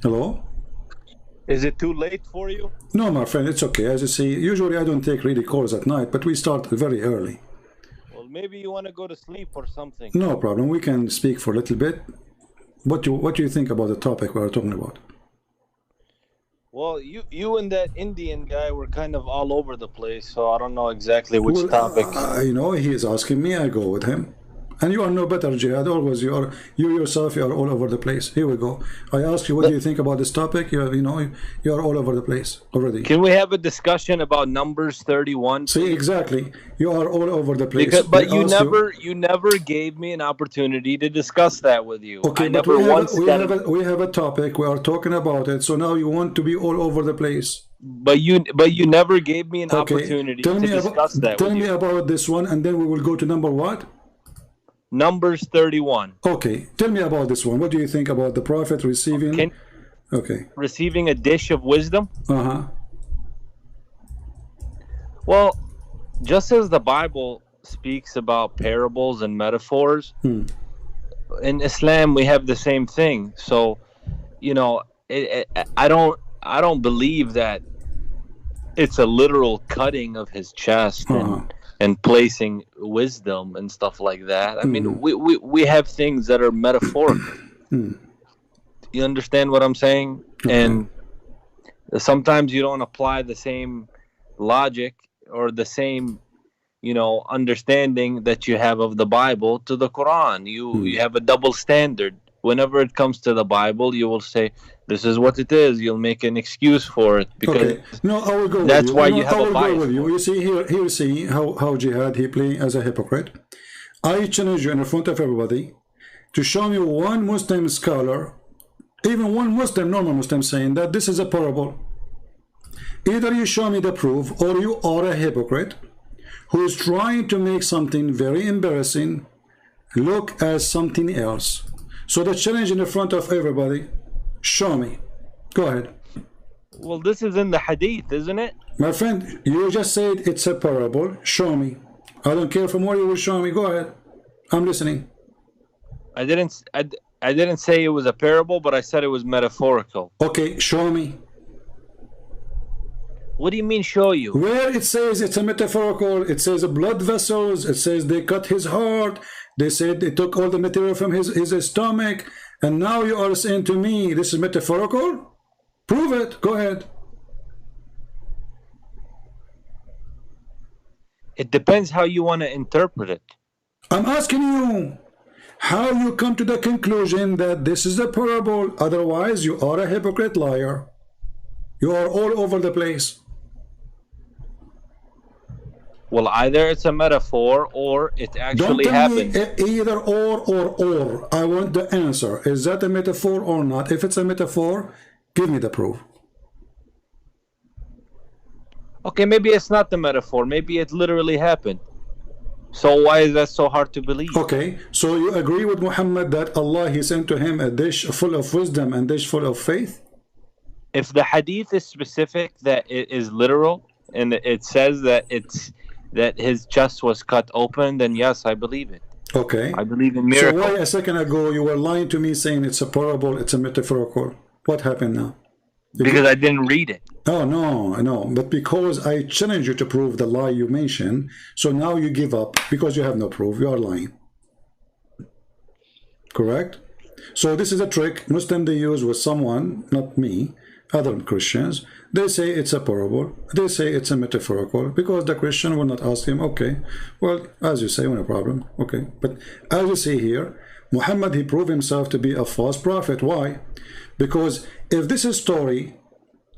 Hello? Is it too late for you? No, my friend, it's okay. As you see, usually I don't take really calls at night, but we start very early. Well, maybe you want to go to sleep or something. No problem. We can speak for a little bit. What do you think about the topic we are talking about? Well, you and that Indian guy were kind of all over the place, so I don't know exactly which Well, topic. he is asking me, I go with him. And you are no better, Jihad. Always you yourself, you are all over the place. Here we go. I ask you, what do Let- you think about this topic? You are all over the place already. Can we have a discussion about Numbers 31, See, please? exactly. You are all over the place. Because, We but ask you. you never gave me an opportunity to discuss that with you. Okay, I but never once said, we have a topic. We are talking about it. So now you want to be all over the place. but you never gave me an Okay, opportunity to discuss that tell with me you. about this one, and then we will go to number what? Numbers 31. Okay, tell me about this one. What do you think about the prophet receiving? Can Okay. receiving a dish of wisdom? Uh-huh. Well, just as the Bible speaks about parables and metaphors, Hmm. in Islam we have the same thing. So, I don't believe that it's a literal cutting of his chest Uh-huh. and placing wisdom and stuff like that. I Hmm. mean, we have things that are metaphorical. Hmm. You understand what I'm saying? Okay. And sometimes you don't apply the same logic or the same understanding that you have of the Bible to the Quran. You Hmm. have a double standard. Whenever it comes to the Bible, you will say this is what it is. You'll make an excuse for it because Okay. No, I will go with that's you. why You know, you I have a will go bias with you. for it. You see here, see how Jihad he playing as a hypocrite. I challenge you in front of everybody to show me one Muslim scholar, even one Muslim, normal Muslim, saying that this is a parable. Either you show me the proof, or you are a hypocrite who is trying to make something very embarrassing look as something else. So the challenge in the front of everybody, show me. Go ahead. Well, this is in the Hadith, isn't it? My friend, you just said it's a parable. Show me. I don't care from where you will show me. Go ahead. I'm listening. I didn't. I didn't say it was a parable, but I said it was metaphorical. Okay, show me. What do you mean, show you? Where it says it's a metaphorical, it says blood vessels, it says they cut his heart, they said they took all the material from his stomach, and now you are saying to me this is metaphorical? Prove it. Go ahead. It depends how you want to interpret it. I'm asking you how you come to the conclusion that this is a parable. Otherwise, you are a hypocrite liar. You are all over the place. Well, either it's a metaphor or it Don't actually tell me happened. either or. I want the answer. Is that a metaphor or not? If it's a metaphor, give me the proof. Okay, maybe it's not the metaphor. Maybe it literally happened. So why is that so hard to believe? Okay, so you agree with Muhammad that Allah, he sent to him a dish full of wisdom and dish full of faith? If the hadith is specific that it is literal and it says that his chest was cut open, then yes, I believe it. Okay. I believe in So miracles. why a second ago you were lying to me saying it's a parable, it's a metaphorical? What happened now? Because I didn't read it. Oh, no, but because I challenge you to prove the lie you mentioned, so now you give up because you have no proof, you are lying. Correct? So this is a trick Muslim they use with someone, not me, other Christians. They say it's a parable, they say it's a metaphorical, because the Christian will not ask him, okay, well, as you say, no problem, okay. But as you see here, Muhammad, he proved himself to be a false prophet. Why? Because if this story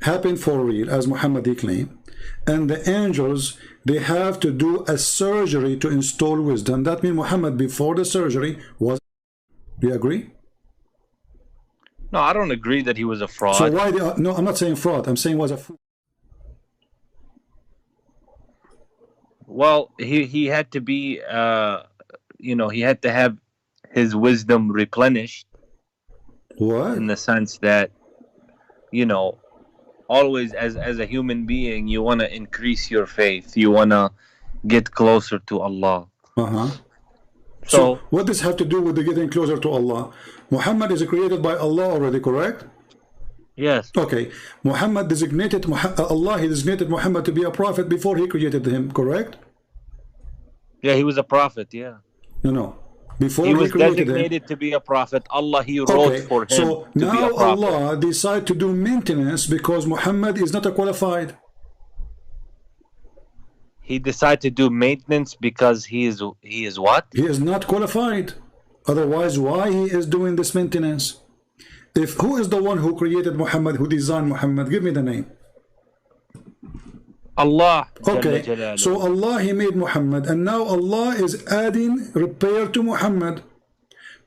happened for real, as Muhammad he claimed, and the angels, they have to do a surgery to install wisdom, that means Muhammad before the surgery was, do you agree? No, I don't agree that he was a So fraud. why no, I'm not saying fraud, I'm saying was a fool. Well, he had to be he had to have his wisdom replenished What? in the sense that always as a human being you want to increase your faith, you want to get closer to Allah. Uh-huh. So So what does have to do with the getting closer to Allah? Muhammad is created by Allah already, correct? Yes. Okay, Muhammad designated Allah, he designated Muhammad to be a prophet before he created him, correct? Yeah, he was a prophet. Yeah. No. Before He he was created him. designated to be a prophet. Allah, he wrote Okay, for him so to be a now prophet. Allah decide to do maintenance because Muhammad is not a qualified. He decided to do maintenance because he is what? He is not qualified. Otherwise, why he is doing this maintenance? If who is the one who created Muhammad, who designed Muhammad? Give me the name. Allah. Okay, Jalla Jalaluhu. so Allah, he made Muhammad, and now Allah is adding repair to Muhammad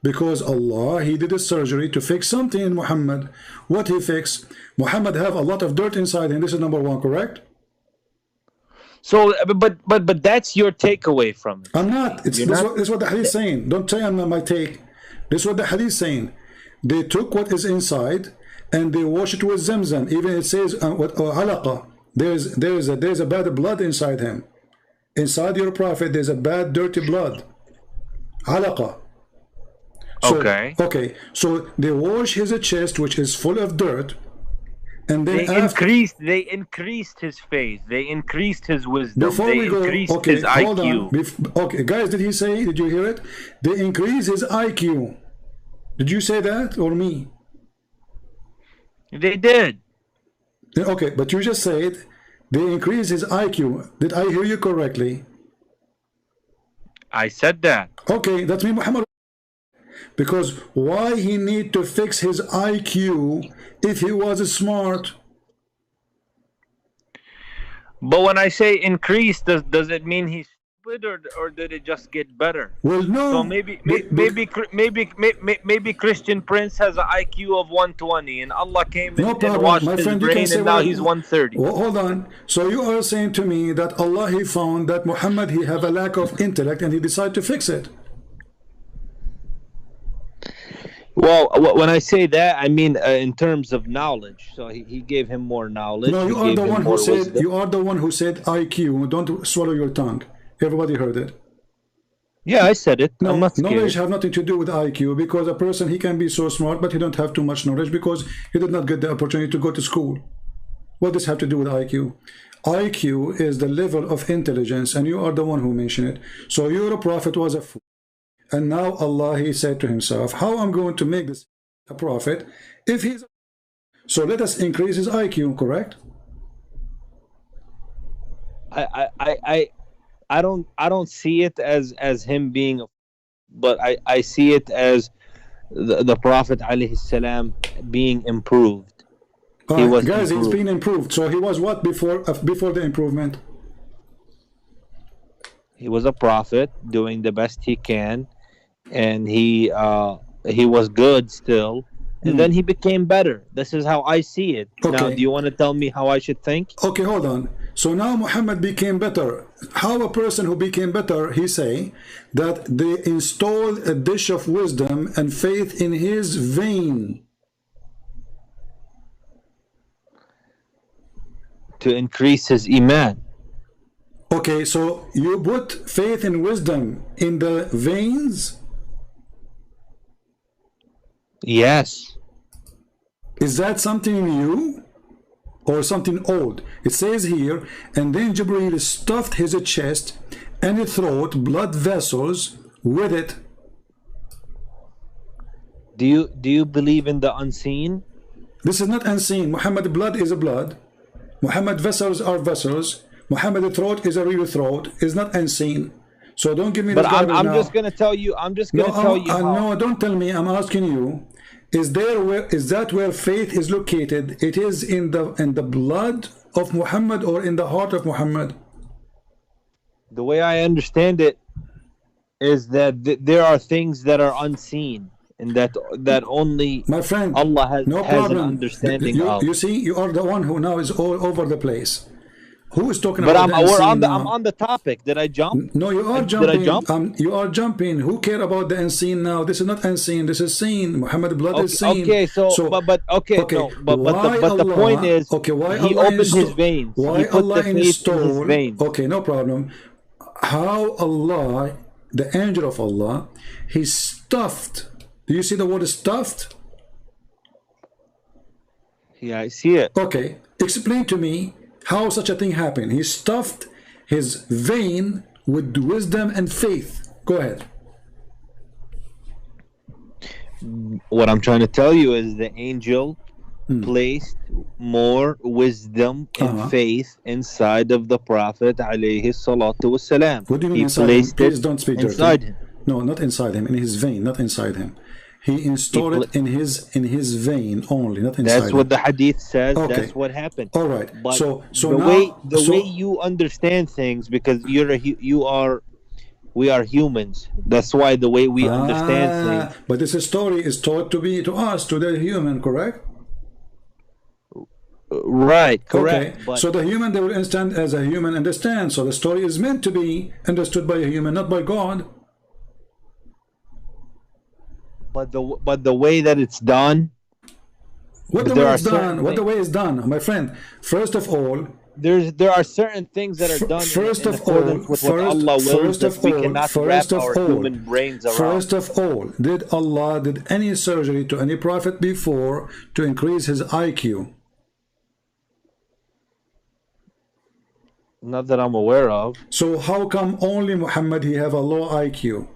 because Allah, he did a surgery to fix something in Muhammad. What he fixed? Muhammad have a lot of dirt inside him. This is number one, correct? So, but that's your takeaway from it. I'm not. This is what the hadith is saying. Don't say I'm not my take. This is what the hadith is saying. They took what is inside and they wash it with zamzam. Even it says what alaqa. There's a bad blood inside him. Inside your prophet, there's a bad, dirty blood. Alaqa. So, Okay. Okay. So they wash his chest, which is full of dirt, and then they increased his faith. They increased his wisdom. Before they we go, increased okay, his hold IQ. on. Okay, guys, did he say? Did you hear it? They increase his IQ. Did you say that or me? They did. Okay, but you just said they increase his IQ. Did I hear you correctly? I said that. Okay, that's me, Muhammad. Because why he need to fix his IQ if he was smart? But when I say increase, does it mean he's stupid or did it just get better? Well, no. So maybe Christian Prince has an IQ of 120 and Allah came in and washed his brain and now he's 130. Well, hold on. So you are saying to me that Allah, he found that Muhammad, he have a lack of intellect and he decided to fix it. Well, when I say that, I mean in terms of knowledge. So he gave him more knowledge. No, you are the one who said IQ. Don't swallow your tongue. Everybody heard it. Yeah, I said it. No, I'm not scared. knowledge have nothing to do with IQ because a person, he can be so smart, but he don't have too much knowledge because he did not get the opportunity to go to school. What does have to do with IQ? IQ is the level of intelligence, and you are the one who mentioned it. So your prophet was a fool. And now Allah, he said to himself, how I'm going to make this a prophet if he's... So let us increase his IQ, correct? I don't see it as him being, but I see it as the Prophet alayhi salam being improved. He was guys, improved. He's been improved. So he was what before the improvement? He was a prophet doing the best he can, and he was good still. And then he became better. This is how I see it. Okay. Now, do you want to tell me how I should think? Okay, hold on. So now Muhammad became better. How a person who became better, he say that they installed a dish of wisdom and faith in his vein. To increase his iman. Okay, so you put faith and wisdom in the veins? Yes. Is that something new or something old? It says here, and then Jibreel stuffed his chest and his throat, blood vessels, with it. Do you believe in the unseen? This is not unseen. Muhammad blood is a blood. Muhammad vessels are vessels. Muhammad throat is a real throat. It's not unseen. So don't give me this garbage now. I'm just going to tell you. I'm just going to tell you. No, don't tell me. I'm asking you. Is that where faith is located? It is in the blood of Muhammad or in the heart of Muhammad? The way I understand it is that there are things that are unseen and that only my friend Allah has an understanding of. You see, you are the one who now is all over the place. Who is talking but about I'm on the topic. Did I jump? No, you are jumping. Did I jump? You are jumping. Who care about the unseen now? This is not unseen. This is seen. Muhammad blood is seen. Okay, but the point is, why he Allah opened his veins. Why he put Allah the faith in his veins. Okay, no problem. How Allah, the angel of Allah, he stuffed. Do you see the word stuffed? Yeah, I see it. Okay, explain to me how such a thing happened. He stuffed his vein with wisdom and faith. Go ahead. What I'm trying to tell you is the angel placed more wisdom and faith inside of the Prophet alayhi salatu wasalam. What do you mean He inside him? placed Please it don't speak inside dirty. him. No, not inside him. In his vein, not inside him. He installed it in his vein only, not inside. That's what the hadith says. Okay. That's what happened. All right. But So the now, way you understand things, because we are humans. That's why the way we understand things. But this story is taught to us, to the human, correct? Right, correct. Okay. But So the human, they will understand as a human understand. So the story is meant to be understood by a human, not by God. but the way that it's done, What the there way are it's done? certain What the things- way is done, my friend? First of all, there are certain things that are done First in of accordance all, with what Allah wills that we cannot wrap first of our all, human brains around. First of all, did any surgery to any prophet before to increase his IQ? Not that I'm aware of. So how come only Muhammad he have a low IQ?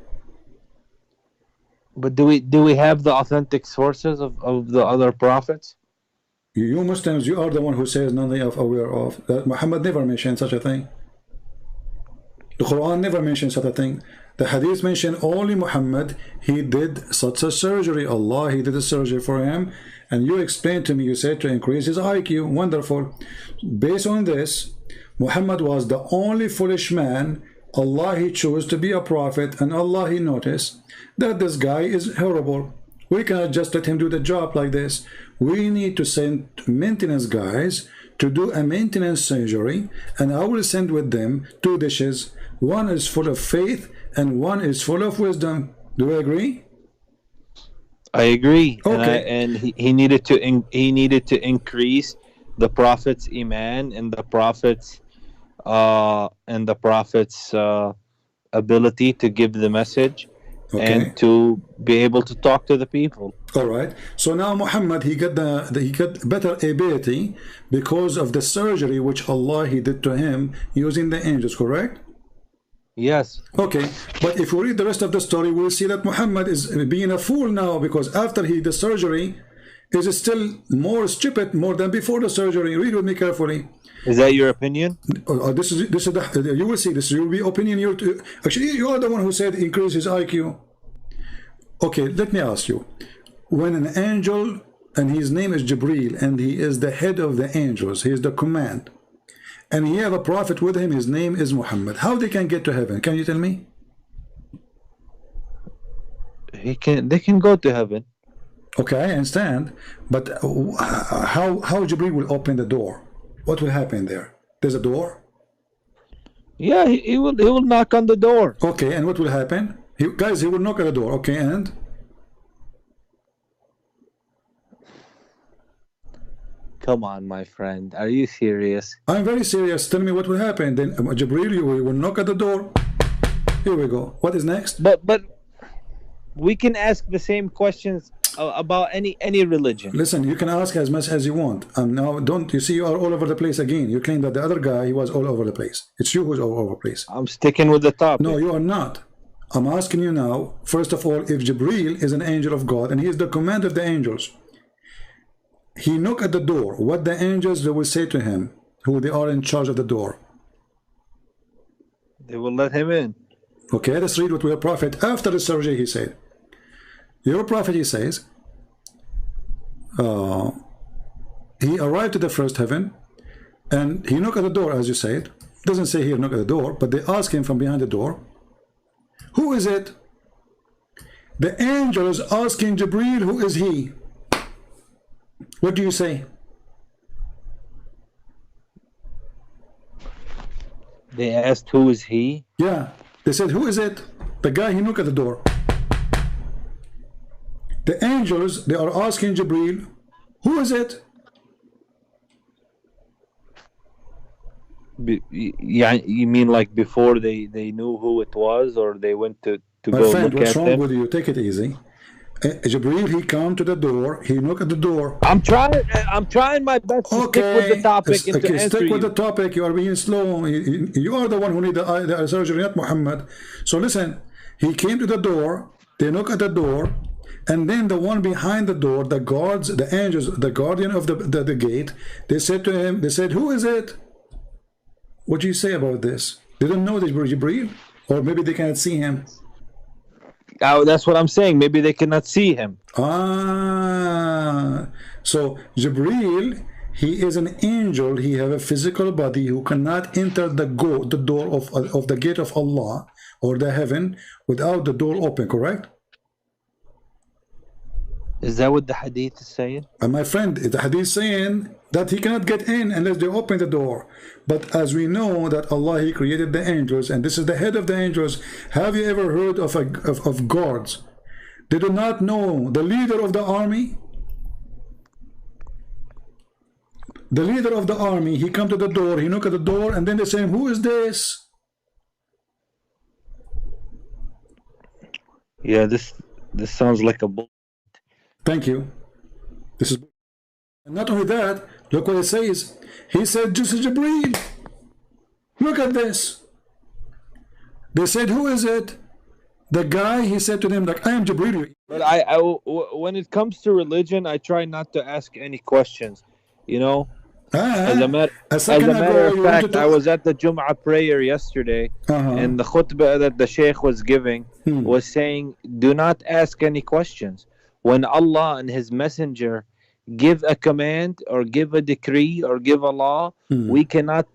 But do we have the authentic sources of the other prophets? You Muslims, you are the one who says nothing of aware of that. Muhammad never mentioned such a thing. The Quran never mentioned such a thing. The hadith mentioned only Muhammad, he did such a surgery. Allah, he did a surgery for him. And you explained to me, you said to increase his IQ. Wonderful. Based on this, Muhammad was the only foolish man. Allah, he chose to be a prophet, and Allah, he noticed that this guy is horrible. We cannot just let him do the job like this. We need to send maintenance guys to do a maintenance surgery, and I will send with them 2 dishes. One is full of faith and one is full of wisdom. Do you agree? I agree. Okay. And he needed to increase the prophet's iman and the prophet's ability to give the message. Okay. And to be able to talk to the people. All right. So now Muhammad, he got he got better ability because of the surgery which Allah he did to him using the angels, correct? Yes. Okay. But if we read the rest of the story, we'll see that Muhammad is being a fool now, because after he did the surgery, is still more stupid more than before the surgery. Read with me carefully. Is that your opinion? This is you will see this. You will be opinion. Actually, you are the one who said increase his IQ. Okay, let me ask you. When an angel, and his name is Jibreel, and he is the head of the angels, he is the command, and he have a prophet with him, his name is Muhammad. How they can get to heaven? Can you tell me? They can go to heaven. Okay, I understand, but how Jibreel will open the door? What will happen there? There's a door? Yeah, he will knock on the door. Okay, and what will happen? He will knock at the door. Okay, and? Come on, my friend. Are you serious? I'm very serious. Tell me what will happen. Then Jibreel, you will knock at the door. Here we go. What is next? But we can ask the same questions about any religion. Listen, you can ask as much as you want. Now, don't you see you are all over the place again? You claim that the other guy, he was all over the place. It's you who's all over the place. I'm sticking with the topic. No, you are not. I'm asking you now, first of all, if Jibreel is an angel of God and he is the commander of the angels, he knock at the door. What the angels they will say to him, who they are in charge of the door? They will let him in. Okay, let's read what your prophet, after the surgery, he said. Your prophet, he says, he arrived to the first heaven, and he knocked at the door, as you said. Doesn't say here knock at the door, but they ask him from behind the door, who is it? The angel is asking Jibreel, who is he? What do you say? They asked, who is he? Yeah, they said, who is it? The guy he knocked at the door. The angels, they are asking Jibreel, who is it? Yeah, you mean like before they knew who it was, or they went to My go friend, look what's at wrong them? with you? Take it easy. Jibril, he come to the door, he knock at the door. I'm trying my best to stick with the topic and to answer stick with you. the topic. You are being slow. You are the one who need the surgery, not Muhammad. So listen, he came to the door, they knock at the door, and then the one behind the door, the guards, the angels, the guardian of the gate, they said to him, they said, who is it? What do you say about this? They don't know that Jibril, or maybe they cannot see him. Oh, that's what I'm saying. Maybe they cannot see him. So Jibril, he is an angel. He have a physical body who cannot enter the door of the gate of Allah or the heaven without the door open, correct? Is that what the hadith is saying? And my friend, the hadith is saying that he cannot get in unless they open the door. But as we know that Allah, he created the angels, and this is the head of the angels. Have you ever heard of guards? They do not know the leader of the army. The leader of the army, he come to the door, he knock at the door, and then they say, who is this? Yeah, this sounds like a bull. Thank you. This is, and not only that, look what it says. He said, this is Jibreel. Look at this. They said, who is it? The guy, he said to them, like, I am Jibreel. But when it comes to religion, I try not to ask any questions. You know, as a matter of fact, I was at the Jum'ah prayer yesterday, and the khutbah that the Sheikh was giving was saying, do not ask any questions. When Allah and His Messenger give a command or give a decree or give a law, we cannot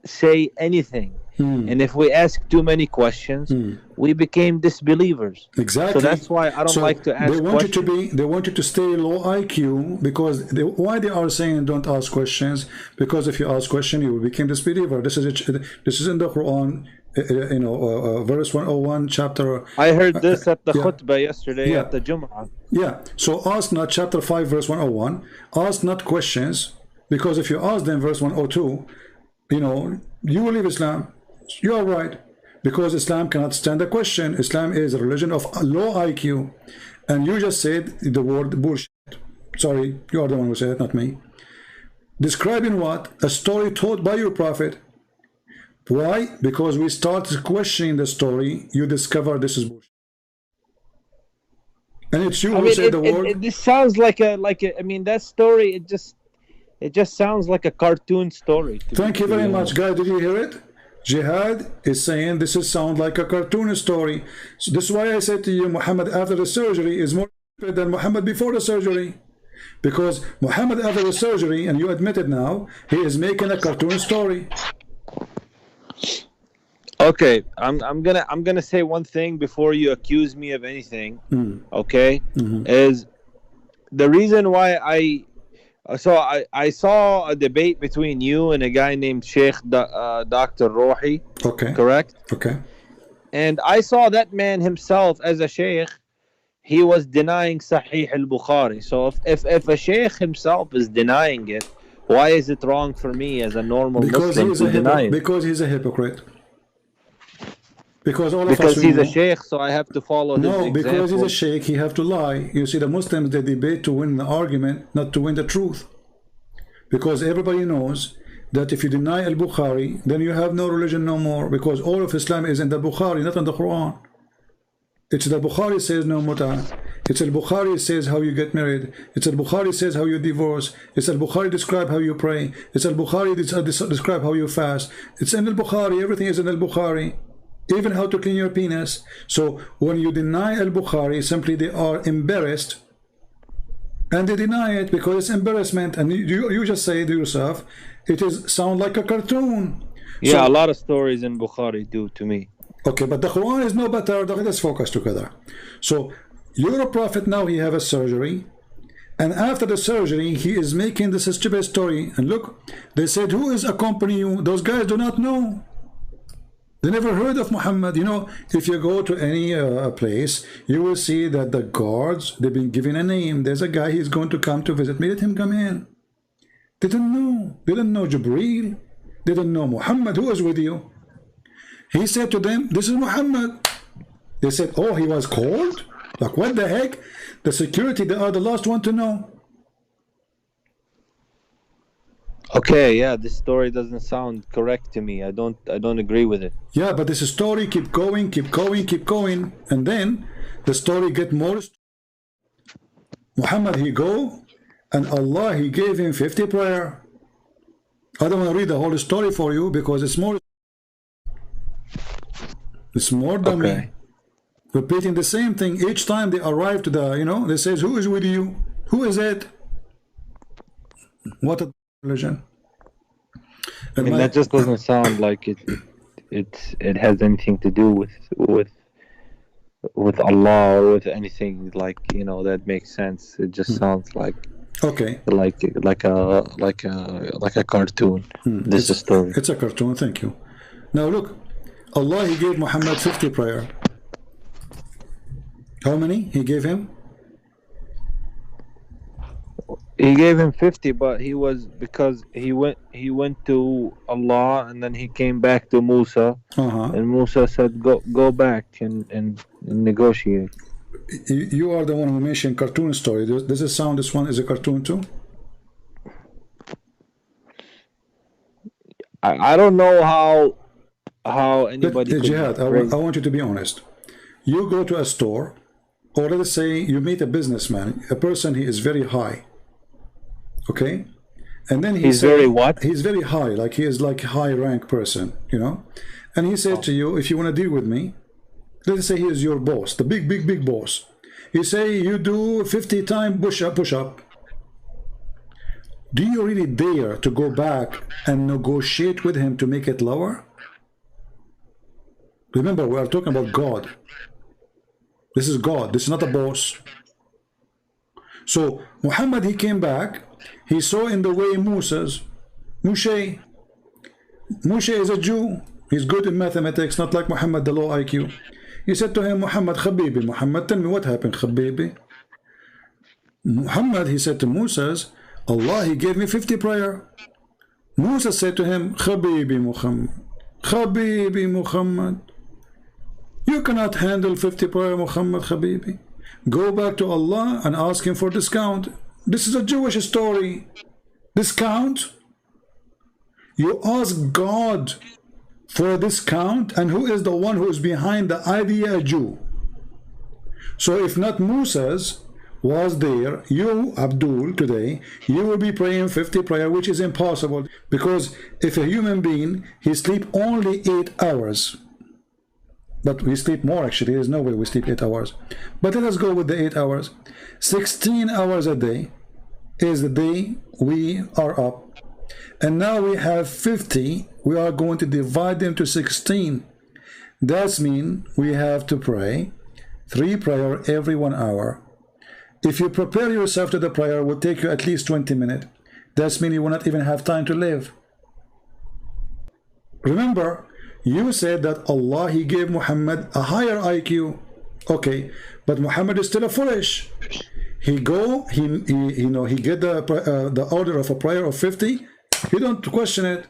say anything. And if we ask too many questions, we became disbelievers. Exactly. So that's why I don't like to ask questions. They want you to stay low IQ because why they are saying don't ask questions? Because if you ask questions, you will become disbeliever. This is in the Quran. Verse 101, chapter. I heard this at the khutbah yesterday at the Jum'ah. Yeah. So ask not, chapter 5, verse 101. Ask not questions, because if you ask them, verse 102, you will leave Islam. You are right, because Islam cannot stand a question. Islam is a religion of low IQ, and you just said the word bullshit. Sorry, you are the one who said it, not me. Describing what? A story told by your prophet. Why? Because we start questioning the story, you discover this is bullshit. And it's you who said the word. This sounds like a. I mean, that story. It just sounds like a cartoon story. Thank you very much, guys. Did you hear it? Jihad is saying this is sound like a cartoon story. So this is why I said to you, Muhammad after the surgery is more stupid than Muhammad before the surgery. Because Muhammad after the surgery, and you admit it now, he is making a cartoon story. Okay, I'm gonna say one thing before you accuse me of anything. Okay, is the reason why I saw a debate between you and a guy named Sheikh Dr. Rohi. Okay. Correct. Okay. And I saw that man himself as a sheikh. He was denying Sahih al-Bukhari. So if a sheikh himself is denying it, why is it wrong for me as a normal Muslim to deny it? Because he's a hypocrite. Because he's a sheikh, so I have to follow his example. No, because he's a sheikh, he have to lie. You see, the Muslims, they debate to win the argument, not to win the truth. Because everybody knows that if you deny al-Bukhari, then you have no religion no more. Because all of Islam is in the Bukhari, not in the Quran. It's the Bukhari says no muta. It's al-Bukhari says how you get married. It's al-Bukhari says how you divorce. It's al-Bukhari describe how you pray. It's al-Bukhari describe how you fast. It's in al-Bukhari. Everything is in al-Bukhari. Even how to clean your penis. So when you deny al-Bukhari, simply they are embarrassed, and they deny it because it's embarrassment. And you just say to yourself, it is sound like a cartoon. Yeah, so, a lot of stories in Bukhari do to me. Okay, but the Quran is no better. Let's focus together. So your prophet now, he have a surgery, and after the surgery he is making this stupid story. And look, they said, who is accompanying you? Those guys do not know. They never heard of Muhammad. If you go to any place, you will see that the guards, they've been given a name. There's a guy, he's going to come to visit me. Let him come in. They didn't know. They didn't know Jibreel. They didn't know Muhammad. Who is with you? He said to them, this is Muhammad. They said, oh, he was called? Like, what the heck? The security, they are the last one to know. Okay, yeah, this story doesn't sound correct to me. I don't agree with it. Yeah, but this story keep going, keep going, keep going, and then the story get more. Muhammad, he go, and Allah, he gave him 50 prayer. I don't want to read the whole story for you because it's more dummy. Okay. Repeating the same thing each time they arrive to the, you know, they says, who is with you? Who is it? What a religion. And that just doesn't sound like it has anything to do with Allah or with anything, like, you know, that makes sense. It just sounds like okay, like a cartoon. This is a story. It's a cartoon. Thank you. Now look, Allah, he gave Muhammad 50 prayer. How many he gave him? He gave him 50, but because he went to Allah and then he came back to Musa, and Musa said, go back and negotiate. You are the one who mentioned cartoon story. Does it sound this one is a cartoon too? I don't know how anybody. But, Jihad, I want you to be honest. You go to a store, or let us say you meet a businessman, a person he is very high. Okay, and then he's very what? He's very high, like he is like a high rank person, you know. And he said to you, if you want to deal with me, let's say he is your boss, the big boss. You say you do 50 times push up. Do you really dare to go back and negotiate with him to make it lower? Remember, we are talking about God. This is God. This is not a boss. So Muhammad, he came back. He saw in the way Moshe is a Jew. He's good in mathematics, not like Muhammad, the low IQ. He said to him, Muhammad, Khabibi, Muhammad, tell me what happened, Khabibi. Muhammad, he said to Moses, Allah, he gave me 50 prayer. Musa said to him, Khabibi Muhammad, Khabibi Muhammad, you cannot handle 50 prayer, Muhammad, Khabibi. Go back to Allah and ask him for discount. This is a Jewish story. Discount? You ask God for a discount, and who is the one who is behind the idea? A Jew. So if not Moses was there, you, Abdul, today, you will be praying 50 prayer, which is impossible, because if a human being, he sleep only 8 hours, but we sleep more actually, there's no way we sleep 8 hours, but let us go with the 8 hours. 16 hours a day is the day we are up, and now we have 50. We are going to divide them to 16. That means we have to pray 3 prayer every 1 hour. If you prepare yourself to the prayer, it will take you at least 20 minutes. That means you will not even have time to live. Remember, you said that Allah, he gave Muhammad a higher IQ. Okay, but Muhammad is still a foolish. He get the order of a prayer of 50. He don't question it.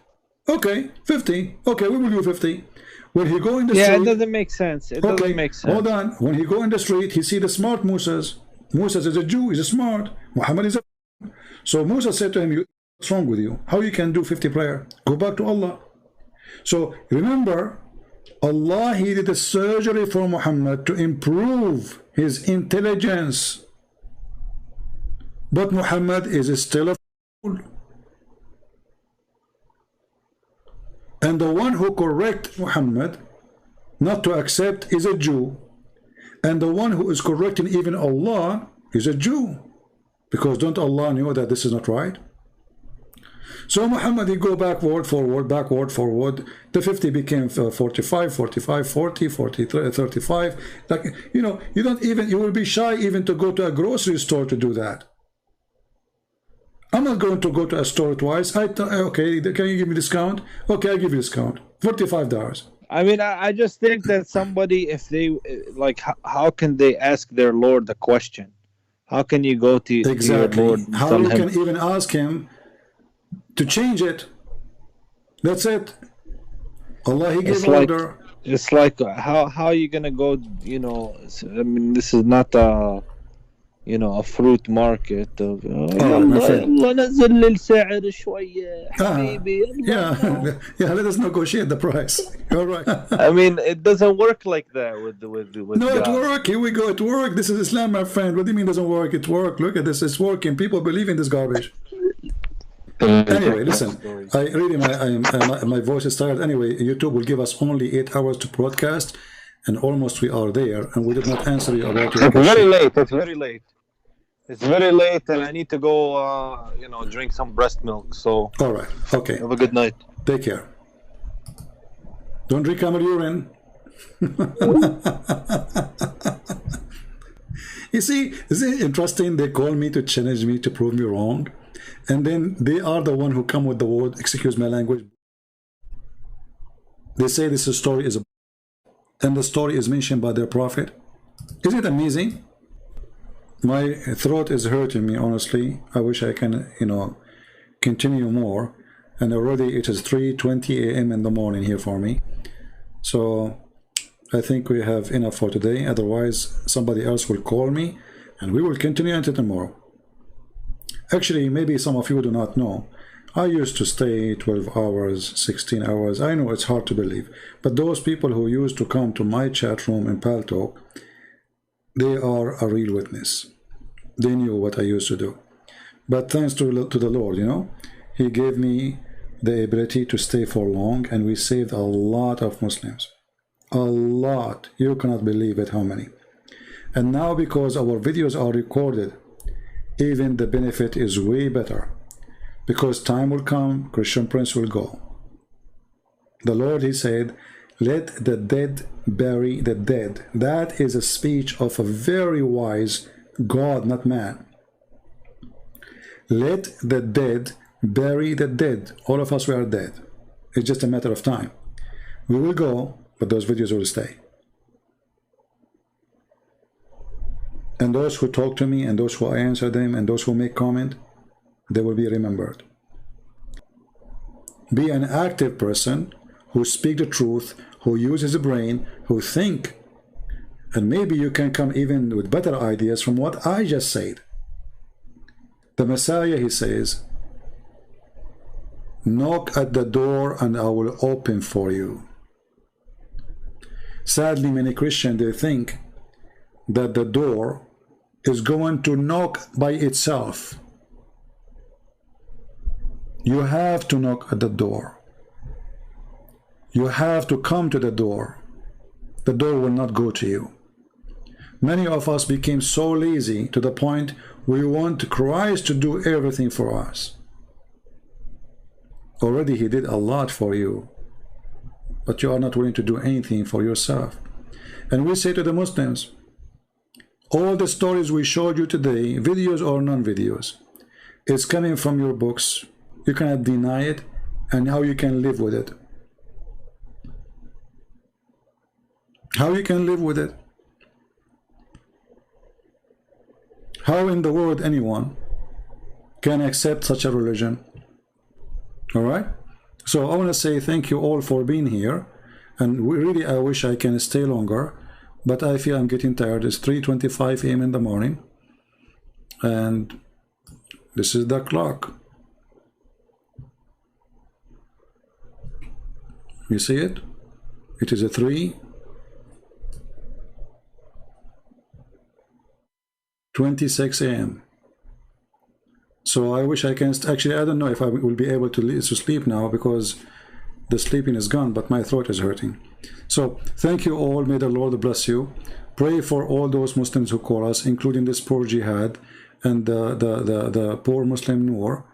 Okay, 50. Okay, we will do 50. When he go in the street, it doesn't make sense. It doesn't make sense. Hold on. When he go in the street, he see the smart Moses. Moses is a Jew. He's a smart. Muhammad is a. So Musa said to him, "What's wrong with you? How you can do 50 prayer? Go back to Allah." So remember, Allah, he did a surgery for Muhammad to improve his intelligence. But Muhammad is still a fool. And the one who correct Muhammad not to accept is a Jew. And the one who is correcting even Allah is a Jew. Because don't Allah know that this is not right? So Muhammad, he go backward, forward, backward, forward. The 50 became 45, 45, 40, 40, 35. Like, you know, you will be shy even to go to a grocery store to do that. I'm not going to go to a store twice. Okay, can you give me discount? Okay, I'll give you discount. $45. I mean, I just think that somebody, if they, like, how can they ask their Lord the question? How can you go to your Lord and how you can even ask him to change it? That's it. Allah, he gave order. It's like how are you gonna go? You know, I mean, this is not a a fruit market of All right, my يلا friend. يلا نزل لي السعر شوية Ah, حبيبي يلا yeah, no. yeah. Let us negotiate the price. You're right. I mean, it doesn't work like that with No, it God. worked. Here we go. It worked. This is Islam, my friend. What do you mean it doesn't work? It worked. Look at this. It's working. People believe in this garbage. Anyway, Ridiculous listen. story. I really my voice is tired. Anyway, YouTube will give us only 8 hours to broadcast, and almost we are there, and we did not answer you about your It's very question. late. It's very late. It's very late, and I need to go. Drink some breast milk. So All right. Okay. have a good night. Take care. Don't drink camel urine. You see, isn't it interesting? They call me to challenge me to prove me wrong, and then they are the one who come with the word, excuse my language. They say this story is a, and the story is mentioned by their prophet. Isn't it amazing? My throat is hurting me, honestly. I wish I can, continue more. And already it is 3:20 a.m. in the morning here for me. So I think we have enough for today. Otherwise, somebody else will call me and we will continue until tomorrow. Actually, maybe some of you do not know. I used to stay 12 hours, 16 hours. I know it's hard to believe. But those people who used to come to my chat room in Paltalk, they are a real witness. They knew what I used to do. But thanks to the Lord, He gave me the ability to stay for long, and we saved a lot of Muslims. A lot. You cannot believe it how many. And now because our videos are recorded, even the benefit is way better. Because time will come, Christian Prince will go. The Lord, He said, let the dead bury the dead. That is a speech of a very wise God, not man. Let the dead bury the dead. All of us, we are dead. It's just a matter of time. We will go, but those videos will stay. And those who talk to me, and those who I answer them, and those who make comment, they will be remembered. Be an active person who speak the truth, who uses the brain, who think. And maybe you can come even with better ideas from what I just said. The Messiah, He says, knock at the door and I will open for you. Sadly, many Christians, they think that the door is going to knock by itself. You have to knock at the door. You have to come to the door. The door will not go to you. Many of us became so lazy to the point we want Christ to do everything for us. Already He did a lot for you, but you are not willing to do anything for yourself. And we say to the Muslims, all the stories we showed you today, videos or non-videos, it's coming from your books. You cannot deny it, and how you can live with it. How you can live with it? How in the world anyone can accept such a religion? All right? So I want to say thank you all for being here. And really, I wish I can stay longer, but I feel I'm getting tired. It's 3:25 a.m. in the morning. And this is the clock. You see it? It is a 3:26 a.m. So I wish I can, actually I don't know if I will be able to sleep now because the sleeping is gone, but my throat is hurting. So thank you all. May the Lord bless you. Pray for all those Muslims who call us, including this poor Jihad and the poor Muslim Noor.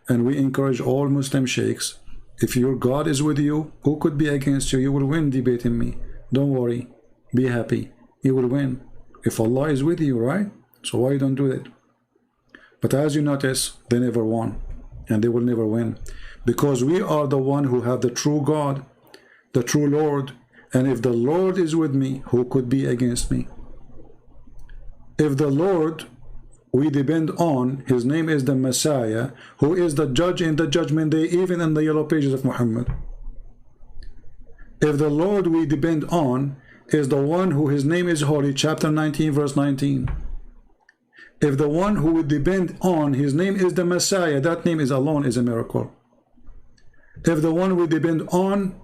And we encourage all Muslim sheikhs, if your God is with you, who could be against you? You will win debating me. Don't worry. Be happy. You will win. If Allah is with you, right? So why you don't do it? But as you notice, they never won, and they will never win, because we are the one who have the true God, the true Lord. And if the Lord is with me, who could be against me? If the Lord we depend on, His name is the Messiah, who is the judge in the judgment day, even in the yellow pages of Muhammad. If the Lord we depend on is the one who his name is holy, chapter 19, verse 19. If the one who we depend on, his name is the Messiah, that name is alone is a miracle. If the one we depend on,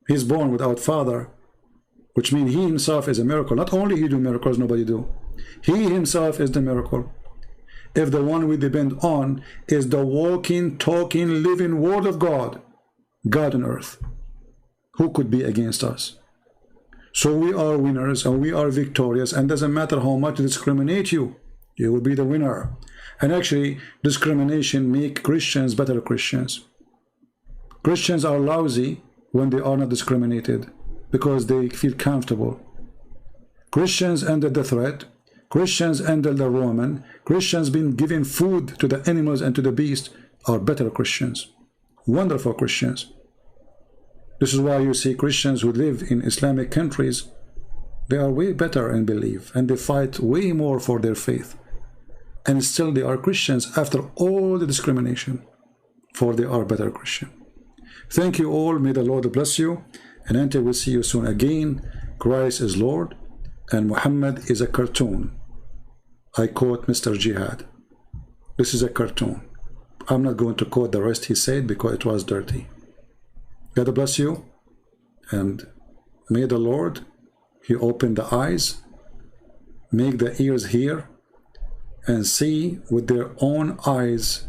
he's born without father, which means he himself is a miracle. Not only he do miracles, nobody do. He himself is the miracle. If the one we depend on is the walking, talking, living word of God, God on earth, who could be against us? So we are winners and we are victorious, and doesn't matter how much they discriminate you, you will be the winner. And actually, discrimination make Christians better Christians. Christians are lousy when they are not discriminated because they feel comfortable. Christians under the threat, Christians under the Roman, Christians being given food to the animals and to the beasts are better Christians, wonderful Christians. This is why you see Christians who live in Islamic countries, they are way better in belief and they fight way more for their faith. And still they are Christians after all the discrimination, for they are better Christian. Thank you all. May the Lord bless you. And until we see you soon again, Christ is Lord and Muhammad is a cartoon. I quote Mr. Jihad. This is a cartoon. I'm not going to quote the rest he said because it was dirty. God bless you. And may the Lord, he open the eyes, make the ears hear, and see with their own eyes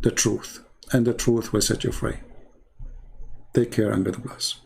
the truth. And the truth will set you free. Take care and God bless.